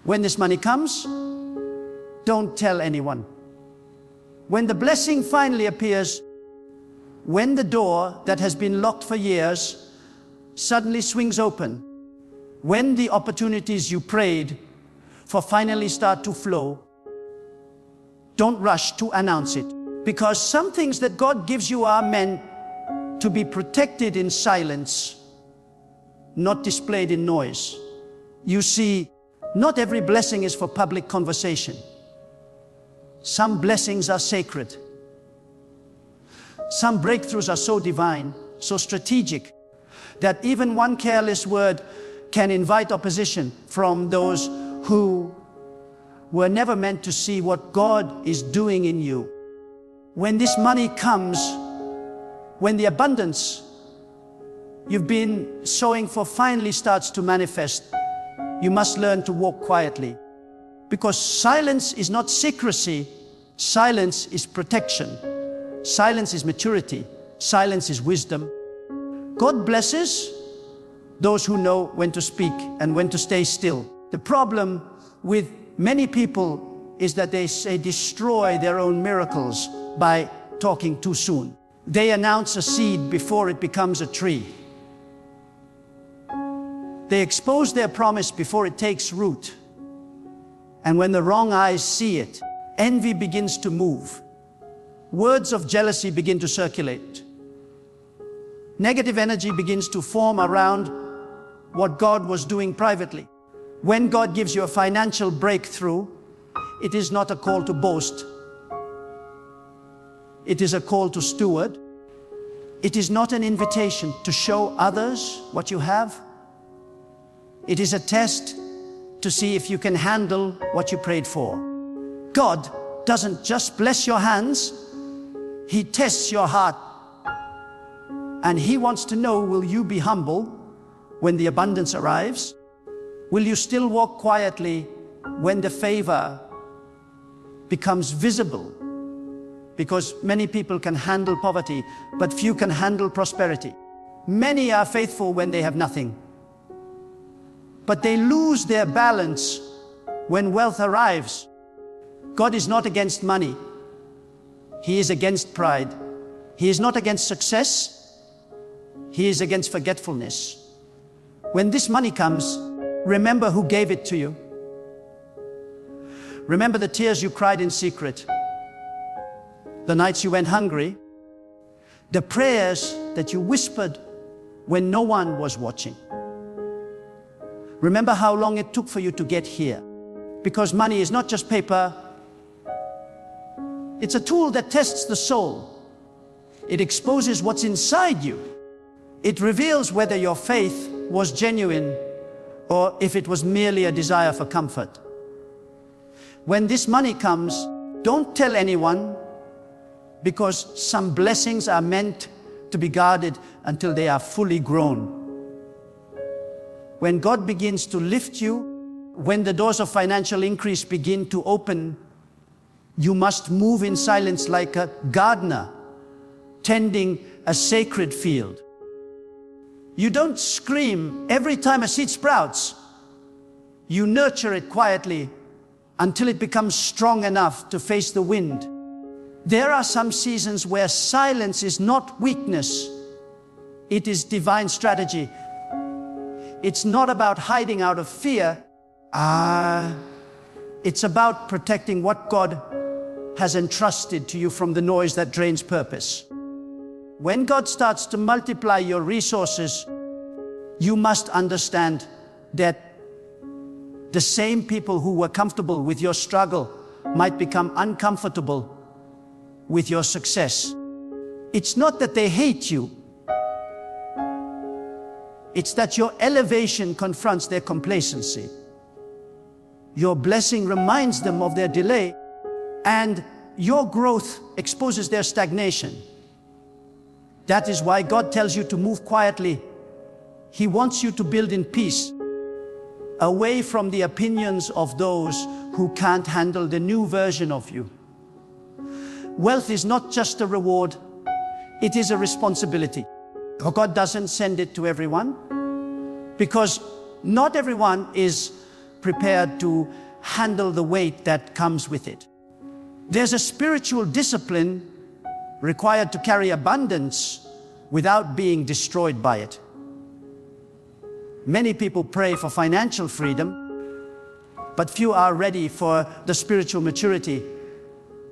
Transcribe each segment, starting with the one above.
When this money comes, don't tell anyone. When the blessing finally appears, when the door that has been locked for years suddenly swings open, when the opportunities you prayed for finally start to flow, don't rush to announce it. Because some things that God gives you are meant to be protected in silence, not displayed in noise. You see, not every blessing is for public conversation. Some blessings are sacred. Some breakthroughs are so divine, so strategic, that even one careless word can invite opposition from those who were never meant to see what God is doing in you. When this money comes, when the abundance you've been sowing for finally starts to manifest, you must learn to walk quietly. Because silence is not secrecy, silence is protection. Silence is maturity, silence is wisdom. God blesses those who know when to speak and when to stay still. The problem with many people is that they destroy their own miracles by talking too soon. They announce a seed before it becomes a tree. They expose their promise before it takes root. And when the wrong eyes see it, envy begins to move. Words of jealousy begin to circulate. Negative energy begins to form around what God was doing privately. When God gives you a financial breakthrough, it is not a call to boast. It is a call to steward. It is not an invitation to show others what you have. It is a test to see if you can handle what you prayed for. God doesn't just bless your hands, He tests your heart. And He wants to know, will you be humble when the abundance arrives? Will you still walk quietly when the favor becomes visible? Because many people can handle poverty, but few can handle prosperity. Many are faithful when they have nothing, but they lose their balance when wealth arrives. God is not against money. He is against pride. He is not against success. He is against forgetfulness. When this money comes, remember who gave it to you. Remember the tears you cried in secret, the nights you went hungry, the prayers that you whispered when no one was watching. Remember how long it took for you to get here. Because money is not just paper. It's a tool that tests the soul. It exposes what's inside you. It reveals whether your faith was genuine or if it was merely a desire for comfort. When this money comes, don't tell anyone, because some blessings are meant to be guarded until they are fully grown. When God begins to lift you, when the doors of financial increase begin to open, you must move in silence like a gardener tending a sacred field. You don't scream every time a seed sprouts. You nurture it quietly until it becomes strong enough to face the wind. There are some seasons where silence is not weakness, it is divine strategy. It's not about hiding out of fear. It's about protecting what God has entrusted to you from the noise that drains purpose. When God starts to multiply your resources, you must understand that the same people who were comfortable with your struggle might become uncomfortable with your success. It's not that they hate you. It's that your elevation confronts their complacency. Your blessing reminds them of their delay, and your growth exposes their stagnation. That is why God tells you to move quietly. He wants you to build in peace, away from the opinions of those who can't handle the new version of you. Wealth is not just a reward, it is a responsibility. Or God doesn't send it to everyone, because not everyone is prepared to handle the weight that comes with it. There's a spiritual discipline required to carry abundance without being destroyed by it. Many people pray for financial freedom, but few are ready for the spiritual maturity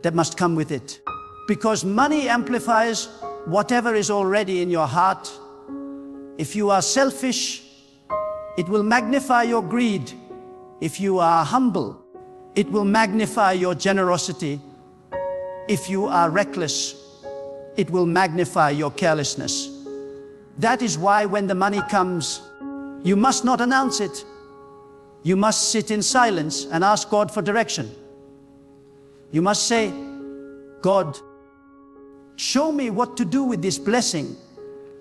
that must come with it. Because money amplifies whatever is already in your heart. If you are selfish, it will magnify your greed. If you are humble, it will magnify your generosity. If you are reckless, it will magnify your carelessness. That is why when the money comes, you must not announce it. You must sit in silence and ask God for direction. You must say, God, show me what to do with this blessing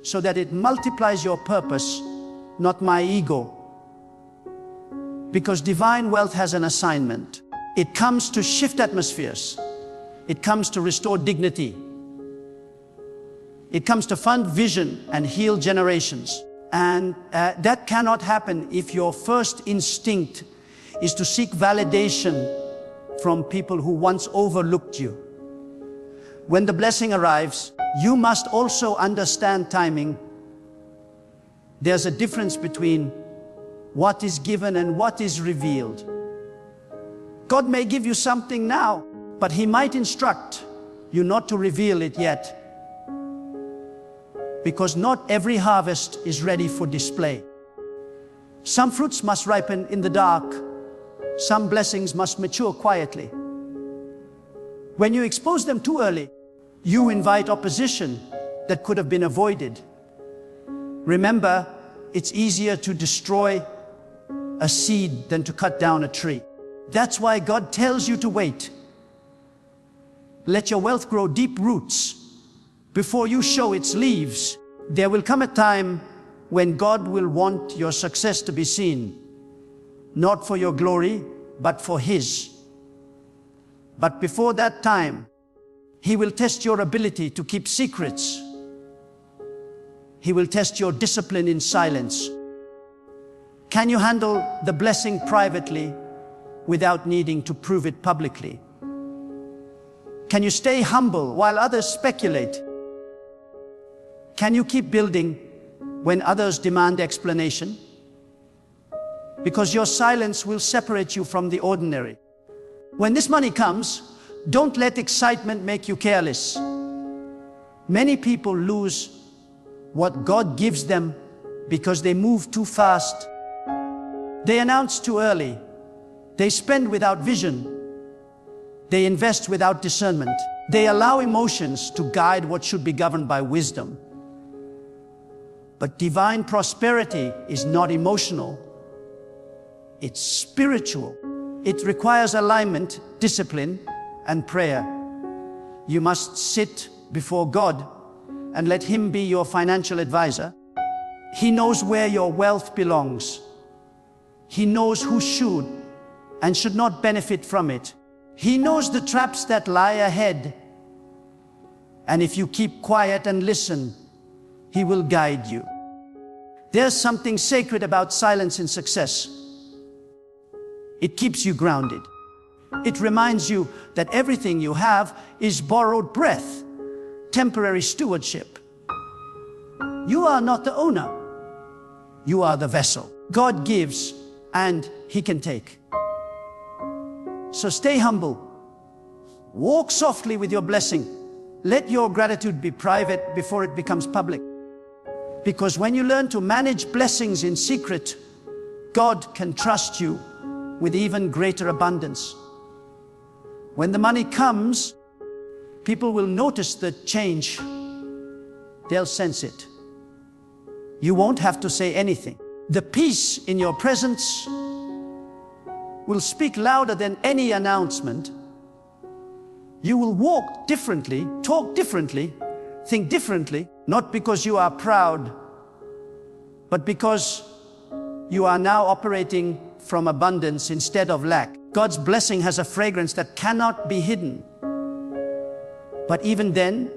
so that it multiplies your purpose, not my ego. Because divine wealth has an assignment. It comes to shift atmospheres. It comes to restore dignity. It comes to fund vision and heal generations. And that cannot happen if your first instinct is to seek validation from people who once overlooked you. When the blessing arrives, you must also understand timing. There's a difference between what is given and what is revealed. God may give you something now, but He might instruct you not to reveal it yet. Because not every harvest is ready for display. Some fruits must ripen in the dark. Some blessings must mature quietly. When you expose them too early, you invite opposition that could have been avoided. Remember, it's easier to destroy a seed than to cut down a tree. That's why God tells you to wait. Let your wealth grow deep roots before you show its leaves. There will come a time when God will want your success to be seen, not for your glory, but for His. But before that time, He will test your ability to keep secrets. He will test your discipline in silence. Can you handle the blessing privately without needing to prove it publicly? Can you stay humble while others speculate? Can you keep building when others demand explanation? Because your silence will separate you from the ordinary. When this money comes, don't let excitement make you careless. Many people lose what God gives them because they move too fast. They announce too early. They spend without vision. They invest without discernment. They allow emotions to guide what should be governed by wisdom. But divine prosperity is not emotional. It's spiritual. It requires alignment, discipline, and prayer. You must sit before God and let Him be your financial advisor. He knows where your wealth belongs. He knows who should and should not benefit from it. He knows the traps that lie ahead. And if you keep quiet and listen, He will guide you. There's something sacred about silence in success. It keeps you grounded. It reminds you that everything you have is borrowed breath, temporary stewardship. You are not the owner. You are the vessel. God gives and He can take. So stay humble. Walk softly with your blessing. Let your gratitude be private before it becomes public. Because when you learn to manage blessings in secret, God can trust you with even greater abundance. When the money comes, people will notice the change. They'll sense it. You won't have to say anything. The peace in your presence will speak louder than any announcement. You will walk differently, talk differently, think differently, not because you are proud, but because you are now operating from abundance instead of lack. God's blessing has a fragrance that cannot be hidden. But even then,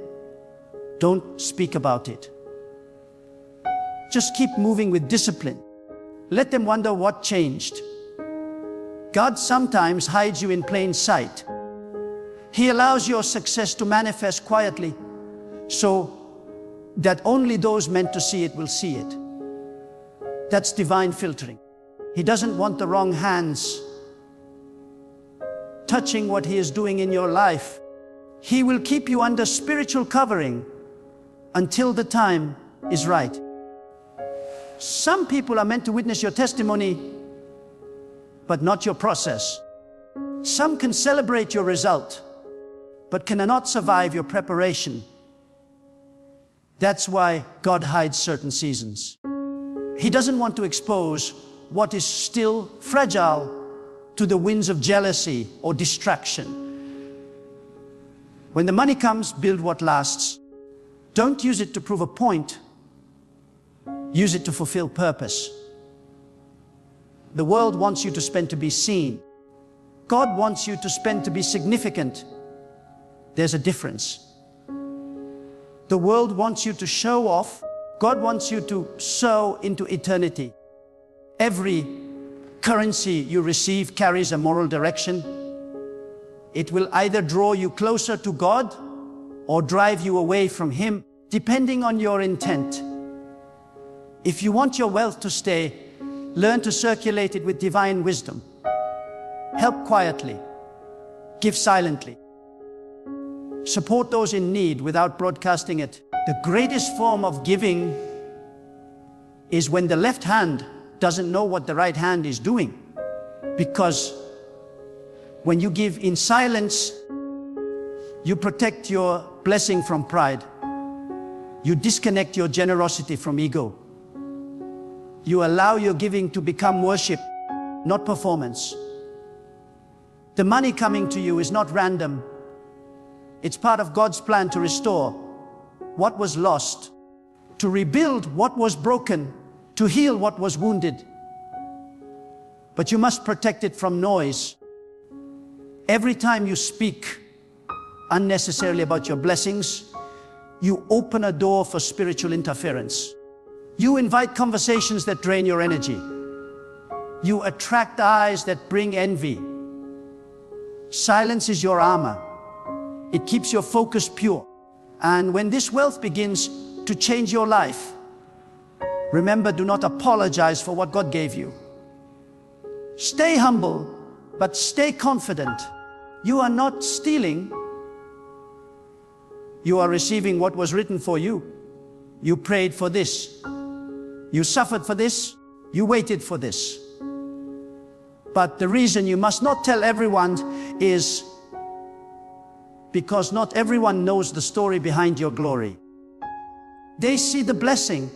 don't speak about it. Just keep moving with discipline. Let them wonder what changed. God sometimes hides you in plain sight. He allows your success to manifest quietly so that only those meant to see it will see it. That's divine filtering. He doesn't want the wrong hands touching what He is doing in your life. He will keep you under spiritual covering until the time is right. Some people are meant to witness your testimony, but not your process. Some can celebrate your result, but cannot survive your preparation. That's why God hides certain seasons. He doesn't want to expose what is still fragile to the winds of jealousy or distraction. When the money comes, build what lasts. Don't use it to prove a point. Use it to fulfill purpose. The world wants you to spend to be seen. God wants you to spend to be significant. There's a difference. The world wants you to show off. God wants you to sow into eternity. Every currency you receive carries a moral direction. It will either draw you closer to God or drive you away from Him, depending on your intent. If you want your wealth to stay, learn to circulate it with divine wisdom. Help quietly. Give silently. Support those in need without broadcasting it. The greatest form of giving is when the left hand doesn't know what the right hand is doing. Because when you give in silence, you protect your blessing from pride. You disconnect your generosity from ego. You allow your giving to become worship, not performance. The money coming to you is not random. It's part of God's plan to restore what was lost, to rebuild what was broken, to heal what was wounded. But you must protect it from noise. Every time you speak unnecessarily about your blessings, you open a door for spiritual interference. You invite conversations that drain your energy. You attract eyes that bring envy. Silence is your armor. It keeps your focus pure. And when this wealth begins to change your life, remember, do not apologize for what God gave you. Stay humble, but stay confident. You are not stealing. You are receiving what was written for you. You prayed for this. You suffered for this. You waited for this. But the reason you must not tell everyone is because not everyone knows the story behind your glory. They see the blessing,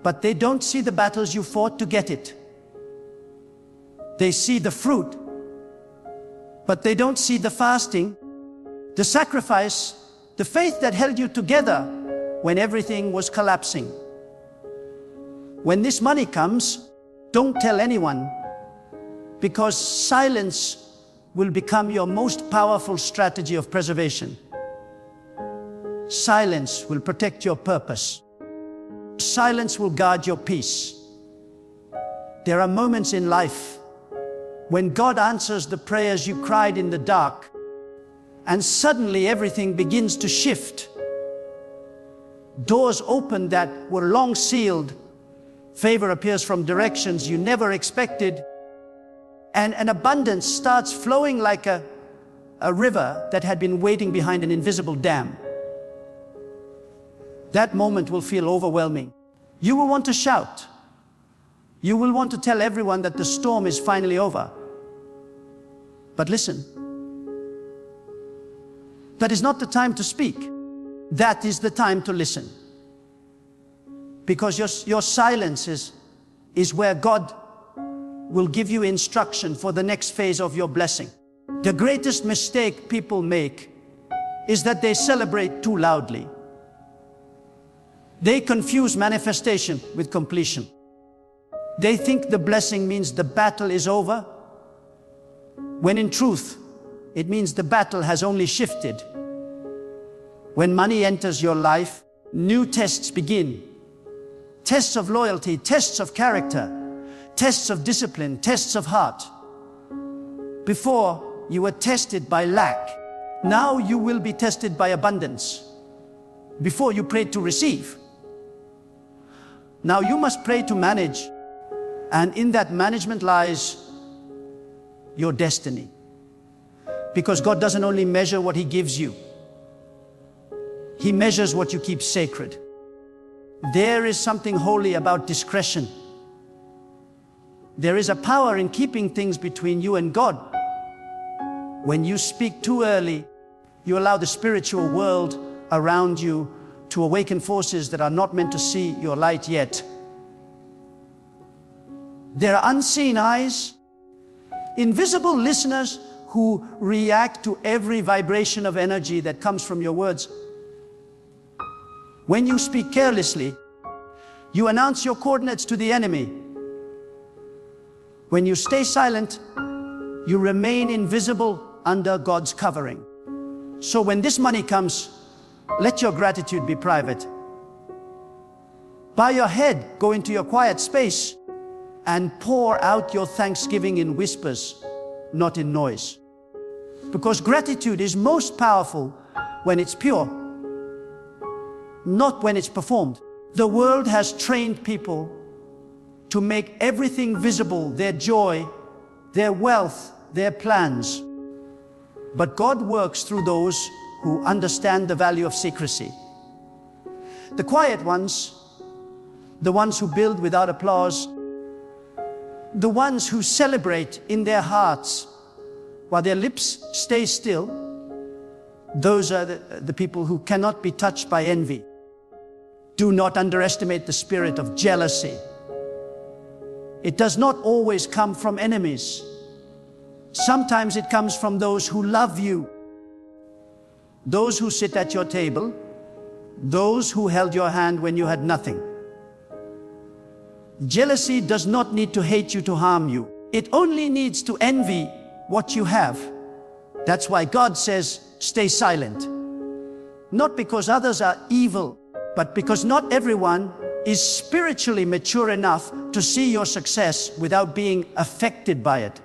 but they don't see the battles you fought to get it. They see the fruit, but they don't see the fasting, the sacrifice, the faith that held you together when everything was collapsing. When this money comes, don't tell anyone, because silence will become your most powerful strategy of preservation. Silence will protect your purpose. Silence will guard your peace. There are moments in life when God answers the prayers you cried in the dark, and suddenly everything begins to shift. Doors open that were long sealed. Favor appears from directions you never expected. And an abundance starts flowing like a river that had been waiting behind an invisible dam. That moment will feel overwhelming. You will want to shout. You will want to tell everyone that the storm is finally over. But listen, that is not the time to speak. That is the time to listen. Because your silence is where God will give you instruction for the next phase of your blessing. The greatest mistake people make is that they celebrate too loudly. They confuse manifestation with completion. They think the blessing means the battle is over, when in truth, it means the battle has only shifted. When money enters your life, new tests begin. tests of loyalty, tests of character, tests of discipline, tests of heart. Before, you were tested by lack. Now you will be tested by abundance. Before, you prayed to receive. Now you must pray to manage. And in that management lies your destiny. Because God doesn't only measure what He gives you. He measures what you keep sacred. There is something holy about discretion. There is a power in keeping things between you and God. When you speak too early, you allow the spiritual world around you to awaken forces that are not meant to see your light yet. There are unseen eyes, invisible listeners who react to every vibration of energy that comes from your words. When you speak carelessly, you announce your coordinates to the enemy. When you stay silent, you remain invisible under God's covering. So when this money comes, let your gratitude be private. Bow your head, go into your quiet space, and pour out your thanksgiving in whispers, not in noise. Because gratitude is most powerful when it's pure, not when it's performed. The world has trained people to make everything visible, their joy, their wealth, their plans. But God works through those who understand the value of secrecy. The quiet ones, the ones who build without applause, the ones who celebrate in their hearts while their lips stay still, those are the people who cannot be touched by envy. Do not underestimate the spirit of jealousy. It does not always come from enemies. Sometimes it comes from those who love you, those who sit at your table, those who held your hand when you had nothing. Jealousy does not need to hate you to harm you. It only needs to envy what you have. That's why God says, stay silent. Not because others are evil, but because not everyone is spiritually mature enough to see your success without being affected by it.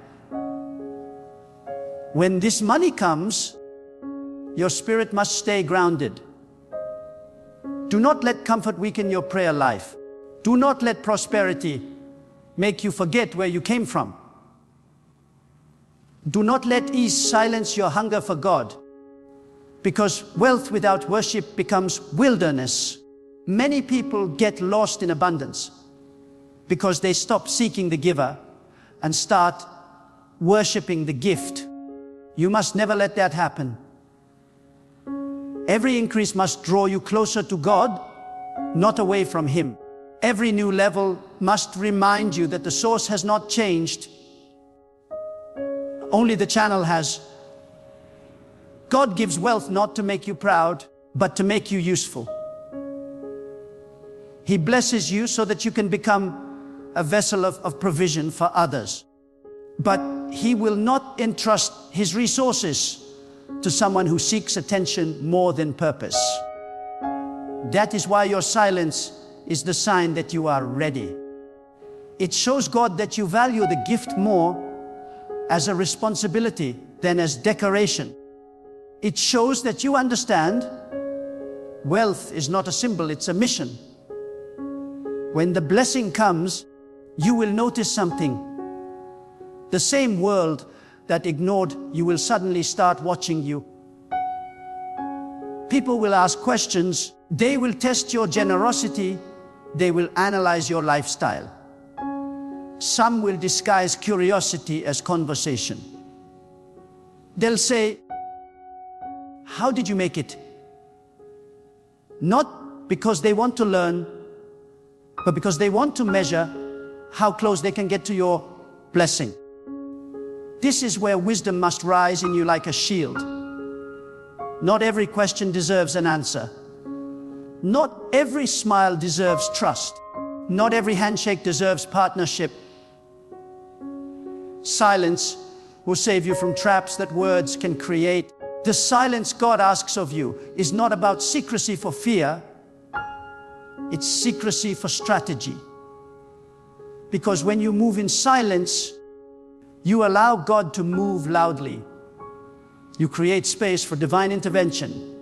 When this money comes, your spirit must stay grounded. Do not let comfort weaken your prayer life. Do not let prosperity make you forget where you came from. Do not let ease silence your hunger for God, because wealth without worship becomes wilderness. Many people get lost in abundance because they stop seeking the giver and start worshiping the gift. You must never let that happen. Every increase must draw you closer to God, not away from Him. Every new level must remind you that the source has not changed. Only the channel has. God gives wealth not to make you proud, but to make you useful. He blesses you so that you can become a vessel of provision for others. But He will not entrust His resources to someone who seeks attention more than purpose. That is why your silence is the sign that you are ready. It shows God that you value the gift more as a responsibility than as decoration. It shows that you understand wealth is not a symbol, it's a mission. When the blessing comes, you will notice something. The same world that ignored you will suddenly start watching you. People will ask questions. They will test your generosity. They will analyze your lifestyle. Some will disguise curiosity as conversation. They'll say, "How did you make it?" Not because they want to learn, but because they want to measure how close they can get to your blessing. This is where wisdom must rise in you like a shield. Not every question deserves an answer. Not every smile deserves trust. Not every handshake deserves partnership. Silence will save you from traps that words can create. The silence God asks of you is not about secrecy for fear. It's secrecy for strategy. Because when you move in silence, you allow God to move loudly. You create space for divine intervention.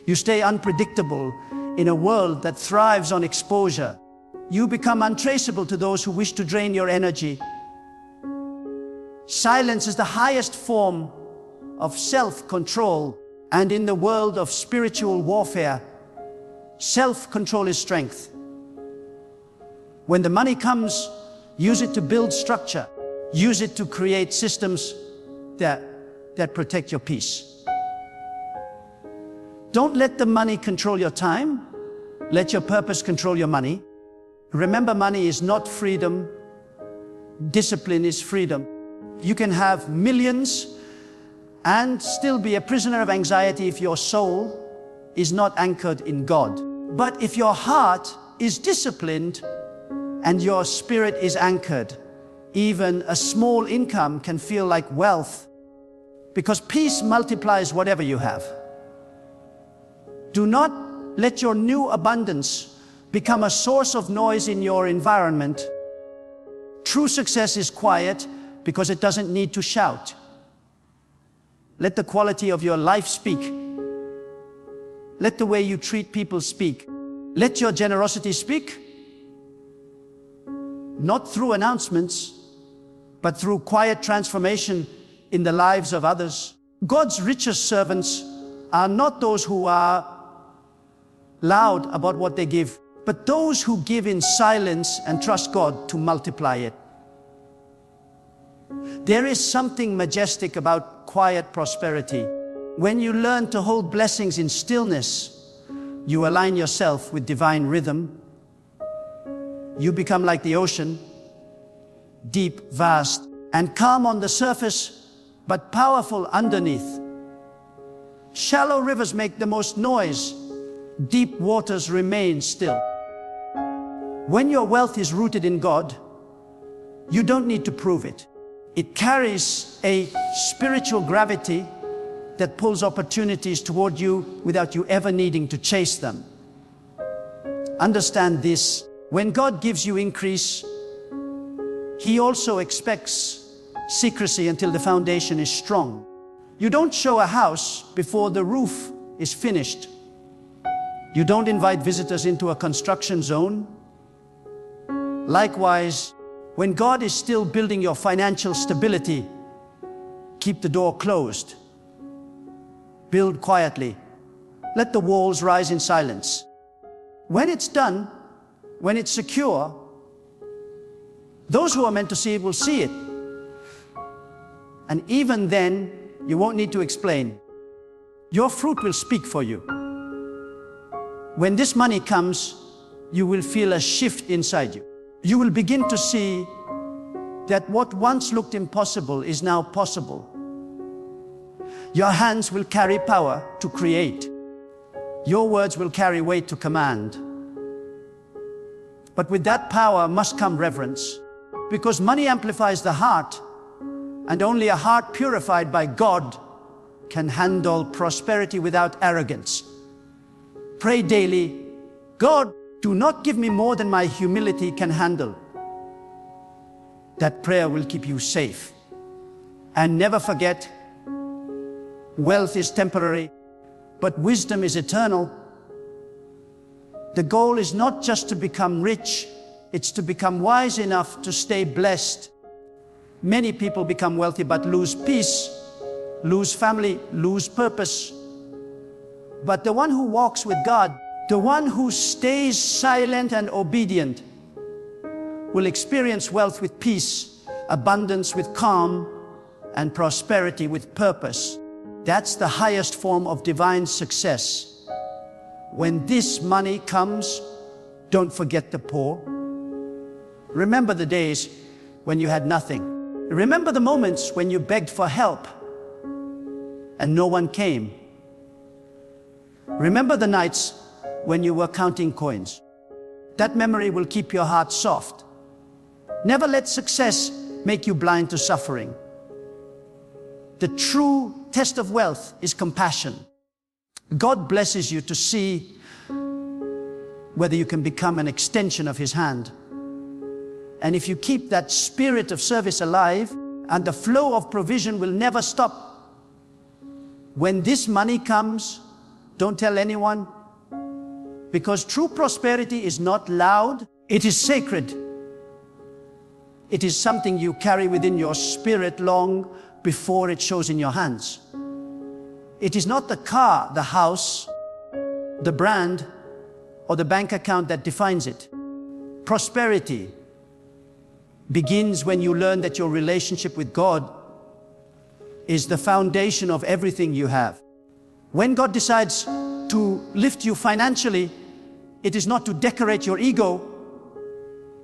You stay unpredictable in a world that thrives on exposure. You become untraceable to those who wish to drain your energy. Silence is the highest form of self-control, and in the world of spiritual warfare, self-control is strength. When the money comes, use it to build structure. Use it to create systems that protect your peace. Don't let the money control your time. Let your purpose control your money. Remember, money is not freedom. Discipline is freedom. You can have millions and still be a prisoner of anxiety if your soul is not anchored in God. But if your heart is disciplined and your spirit is anchored, even a small income can feel like wealth, because peace multiplies whatever you have. Do not let your new abundance become a source of noise in your environment. True success is quiet because it doesn't need to shout. Let the quality of your life speak. Let the way you treat people speak. Let your generosity speak. Not through announcements, but through quiet transformation in the lives of others. God's richest servants are not those who are loud about what they give, but those who give in silence and trust God to multiply it. There is something majestic about quiet prosperity. When you learn to hold blessings in stillness, you align yourself with divine rhythm. You become like the ocean, deep, vast, and calm on the surface, but powerful underneath. Shallow rivers make the most noise. Deep waters remain still. When your wealth is rooted in God, you don't need to prove it. It carries a spiritual gravity that pulls opportunities toward you without you ever needing to chase them. Understand this: when God gives you increase, He also expects secrecy until the foundation is strong. You don't show a house before the roof is finished. You don't invite visitors into a construction zone. Likewise, when God is still building your financial stability, keep the door closed. Build quietly. Let the walls rise in silence. When it's done, when it's secure, those who are meant to see it will see it. And even then, you won't need to explain. Your fruit will speak for you. When this money comes, you will feel a shift inside you. You will begin to see that what once looked impossible is now possible. Your hands will carry power to create. Your words will carry weight to command. But with that power must come reverence, because money amplifies the heart, and only a heart purified by God can handle prosperity without arrogance. Pray daily, God, do not give me more than my humility can handle. That prayer will keep you safe. And never forget, wealth is temporary, but wisdom is eternal. The goal is not just to become rich, it's to become wise enough to stay blessed. Many people become wealthy but lose peace, lose family, lose purpose. But the one who walks with God, the one who stays silent and obedient, will experience wealth with peace, abundance with calm, and prosperity with purpose. That's the highest form of divine success. When this money comes, don't forget the poor. Remember the days when you had nothing. Remember the moments when you begged for help and no one came. Remember the nights when you were counting coins. That memory will keep your heart soft. Never let success make you blind to suffering. The true test of wealth is compassion. God blesses you to see whether you can become an extension of His hand. And if you keep that spirit of service alive, and the flow of provision will never stop. When this money comes, don't tell anyone, because true prosperity is not loud, it is sacred. It is something you carry within your spirit long before it shows in your hands. It is not the car, the house, the brand, or the bank account that defines it. Prosperity begins when you learn that your relationship with God is the foundation of everything you have. When God decides to lift you financially, it is not to decorate your ego,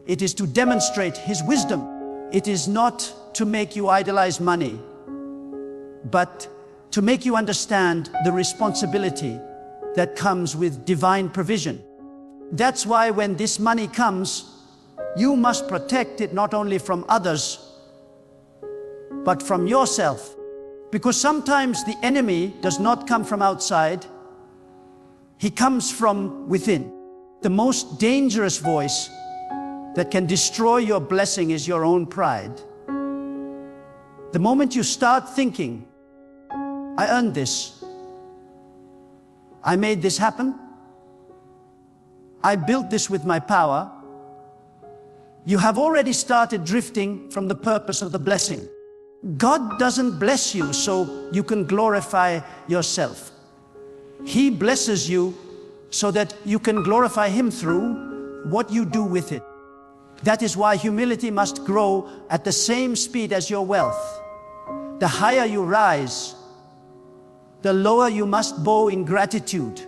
it is to demonstrate His wisdom. It is not to make you idolize money, but to make you understand the responsibility that comes with divine provision. That's why when this money comes, you must protect it not only from others, but from yourself. Because sometimes the enemy does not come from outside, he comes from within. The most dangerous voice that can destroy your blessing is your own pride. The moment you start thinking, I earned this, I made this happen, I built this with my power, you have already started drifting from the purpose of the blessing. God doesn't bless you so you can glorify yourself. He blesses you so that you can glorify Him through what you do with it. That is why humility must grow at the same speed as your wealth. The higher you rise, the lower you must bow in gratitude.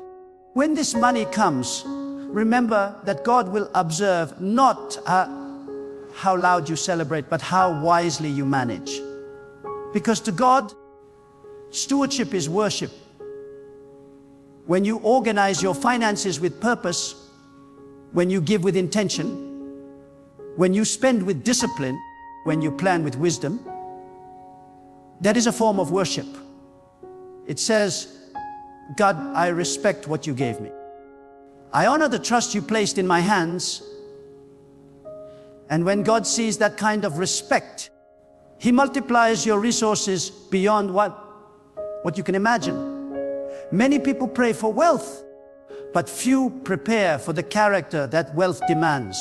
When this money comes, remember that God will observe not how loud you celebrate, but how wisely you manage. Because to God, stewardship is worship. When you organize your finances with purpose, when you give with intention, when you spend with discipline, when you plan with wisdom, that is a form of worship. It says, God, I respect what you gave me. I honor the trust you placed in my hands. And when God sees that kind of respect, He multiplies your resources beyond what you can imagine. Many people pray for wealth, but few prepare for the character that wealth demands.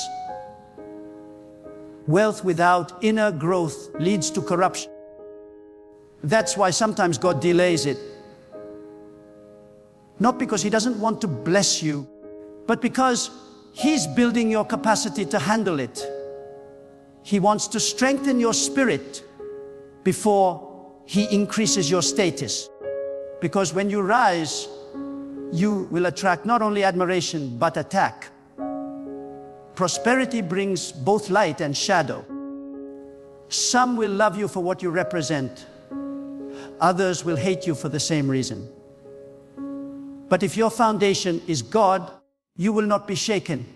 Wealth without inner growth leads to corruption. That's why sometimes God delays it. Not because He doesn't want to bless you, but because He's building your capacity to handle it. He wants to strengthen your spirit before He increases your status. Because when you rise, you will attract not only admiration, but attack. Prosperity brings both light and shadow. Some will love you for what you represent. Others will hate you for the same reason. But if your foundation is God, you will not be shaken.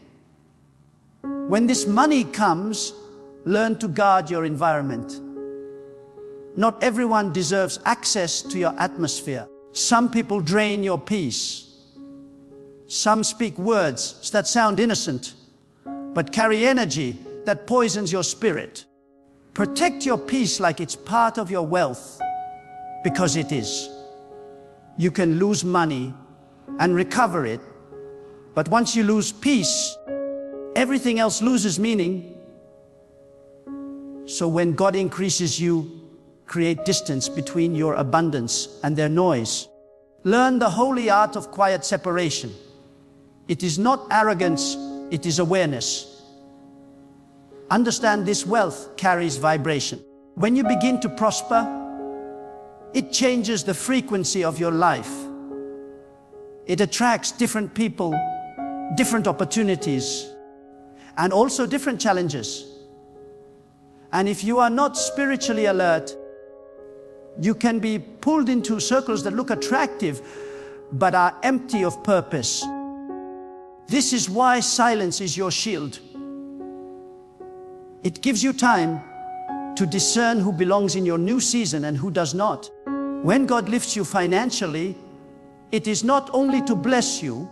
When this money comes, learn to guard your environment. Not everyone deserves access to your atmosphere. Some people drain your peace. Some speak words that sound innocent, but carry energy that poisons your spirit. Protect your peace like it's part of your wealth, because it is. You can lose money and recover it, but once you lose peace, everything else loses meaning. So when God increases you, create distance between your abundance and their noise. Learn the holy art of quiet separation. It is not arrogance, it is awareness. Understand this wealth carries vibration. When you begin to prosper, it changes the frequency of your life. It attracts different people, different opportunities, and also different challenges. And if you are not spiritually alert, you can be pulled into circles that look attractive, but are empty of purpose. This is why silence is your shield. It gives you time to discern who belongs in your new season and who does not. When God lifts you financially, it is not only to bless you,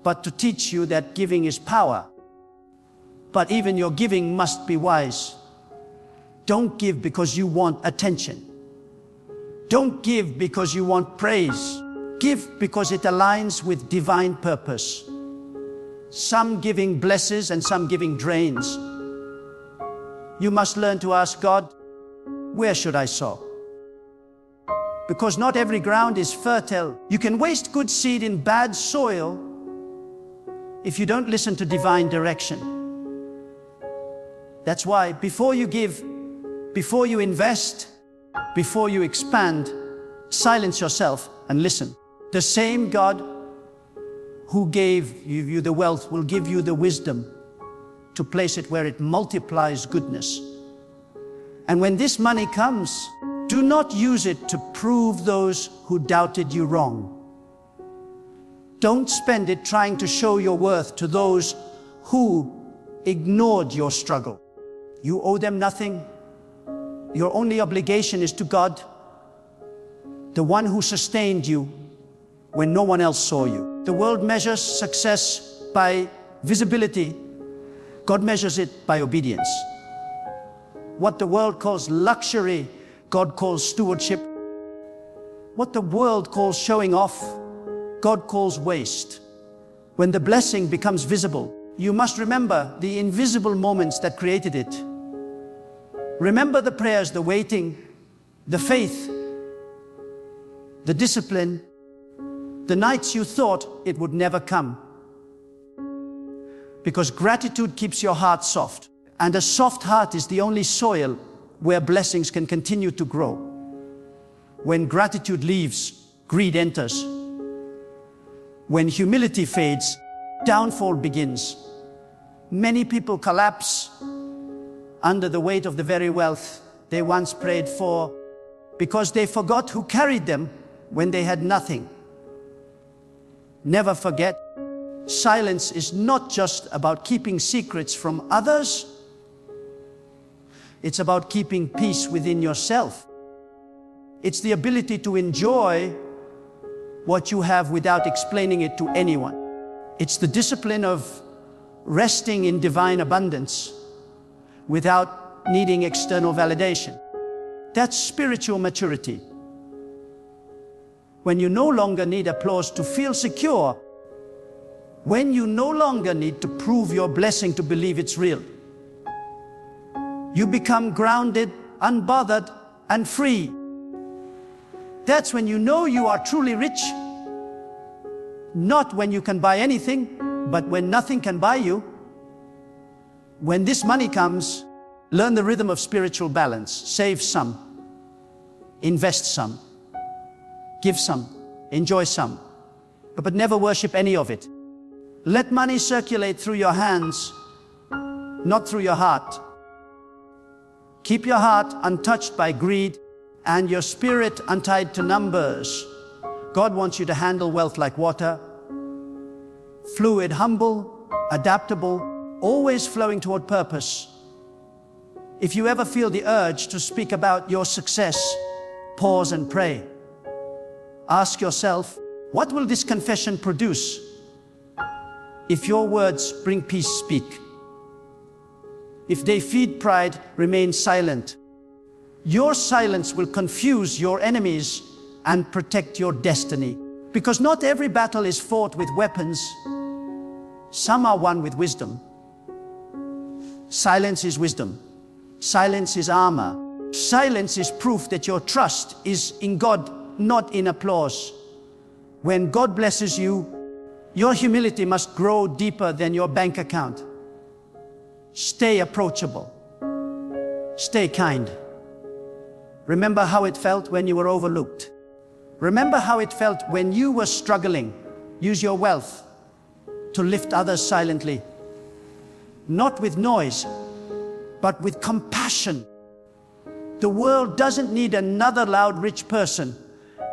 but to teach you that giving is power. But even your giving must be wise. Don't give because you want attention. Don't give because you want praise. Give because it aligns with divine purpose. Some giving blesses and some giving drains. You must learn to ask God, where should I sow? Because not every ground is fertile. You can waste good seed in bad soil if you don't listen to divine direction. That's why before you give, before you invest, before you expand, silence yourself and listen. The same God who gave you the wealth will give you the wisdom to place it where it multiplies goodness. And when this money comes, do not use it to prove those who doubted you wrong. Don't spend it trying to show your worth to those who ignored your struggle. You owe them nothing. Your only obligation is to God, the one who sustained you when no one else saw you. The world measures success by visibility. God measures it by obedience. What the world calls luxury, God calls stewardship. What the world calls showing off, God calls waste. When the blessing becomes visible, you must remember the invisible moments that created it. Remember the prayers, the waiting, the faith, the discipline, the nights you thought it would never come. Because gratitude keeps your heart soft, and a soft heart is the only soil where blessings can continue to grow. When gratitude leaves, greed enters. When humility fades, downfall begins. Many people collapse under the weight of the very wealth they once prayed for because they forgot who carried them when they had nothing. Never forget, silence is not just about keeping secrets from others. It's about keeping peace within yourself. It's the ability to enjoy what you have without explaining it to anyone. It's the discipline of resting in divine abundance without needing external validation. That's spiritual maturity. When you no longer need applause to feel secure, when you no longer need to prove your blessing to believe it's real, you become grounded, unbothered, and free. That's when you know you are truly rich. Not when you can buy anything, but when nothing can buy you. When this money comes, learn the rhythm of spiritual balance. Save some, invest some, give some, enjoy some, but never worship any of it. Let money circulate through your hands, not through your heart. Keep your heart untouched by greed and your spirit untied to numbers. God wants you to handle wealth like water, fluid, humble, adaptable, always flowing toward purpose. If you ever feel the urge to speak about your success, pause and pray. Ask yourself, what will this confession produce? If your words bring peace, speak. If they feed pride, remain silent. Your silence will confuse your enemies and protect your destiny. Because not every battle is fought with weapons. Some are won with wisdom. Silence is wisdom. Silence is armor. Silence is proof that your trust is in God, not in applause. When God blesses you, your humility must grow deeper than your bank account. Stay approachable. Stay kind. Remember how it felt when you were overlooked. Remember how it felt when you were struggling. Use your wealth to lift others silently. Not with noise, but with compassion. The world doesn't need another loud, rich person.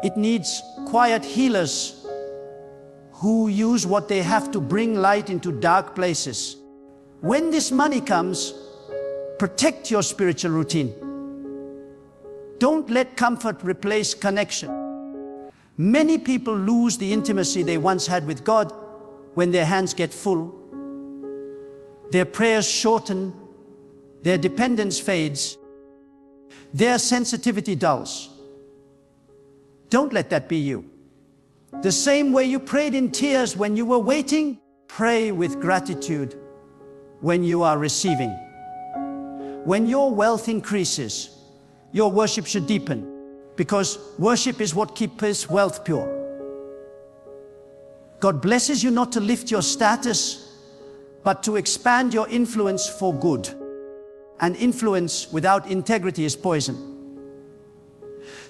It needs quiet healers who use what they have to bring light into dark places. When this money comes, protect your spiritual routine. Don't let comfort replace connection. Many people lose the intimacy they once had with God when their hands get full, their prayers shorten, their dependence fades, their sensitivity dulls. Don't let that be you. The same way you prayed in tears when you were waiting, pray with gratitude when you are receiving. When your wealth increases, your worship should deepen, because worship is what keeps wealth pure. God blesses you not to lift your status, but to expand your influence for good. And influence without integrity is poison.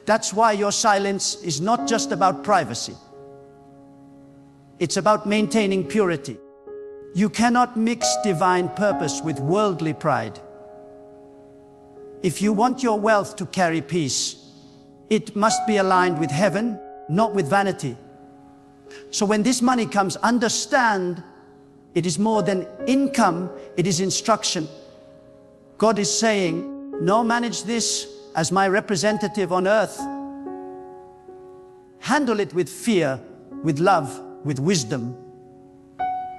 That's why your silence is not just about privacy. It's about maintaining purity. You cannot mix divine purpose with worldly pride. If you want your wealth to carry peace, it must be aligned with heaven, not with vanity. So when this money comes, understand it is more than income, it is instruction. God is saying, no, manage this as my representative on earth. Handle it with fear, with love, with wisdom.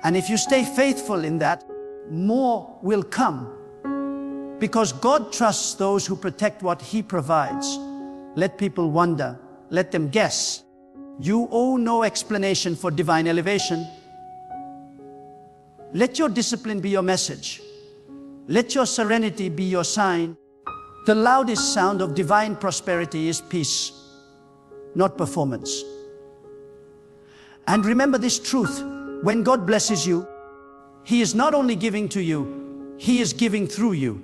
And if you stay faithful in that, more will come. Because God trusts those who protect what He provides. Let people wonder. Let them guess. You owe no explanation for divine elevation. Let your discipline be your message. Let your serenity be your sign. The loudest sound of divine prosperity is peace, not performance. And remember this truth, when God blesses you, He is not only giving to you, He is giving through you.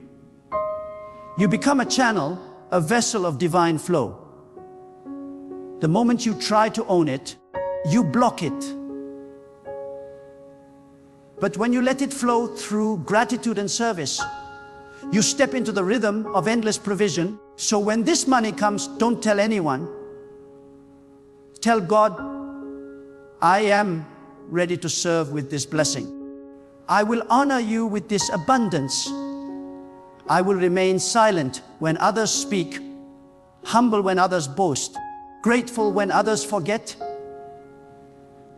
You become a channel, a vessel of divine flow. The moment you try to own it, you block it. But when you let it flow through gratitude and service, you step into the rhythm of endless provision. So when this money comes, don't tell anyone. Tell God, I am ready to serve with this blessing. I will honor you with this abundance. I will remain silent when others speak, humble when others boast, grateful when others forget.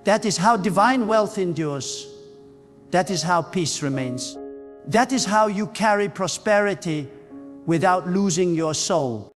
That is how divine wealth endures. That is how peace remains. That is how you carry prosperity without losing your soul.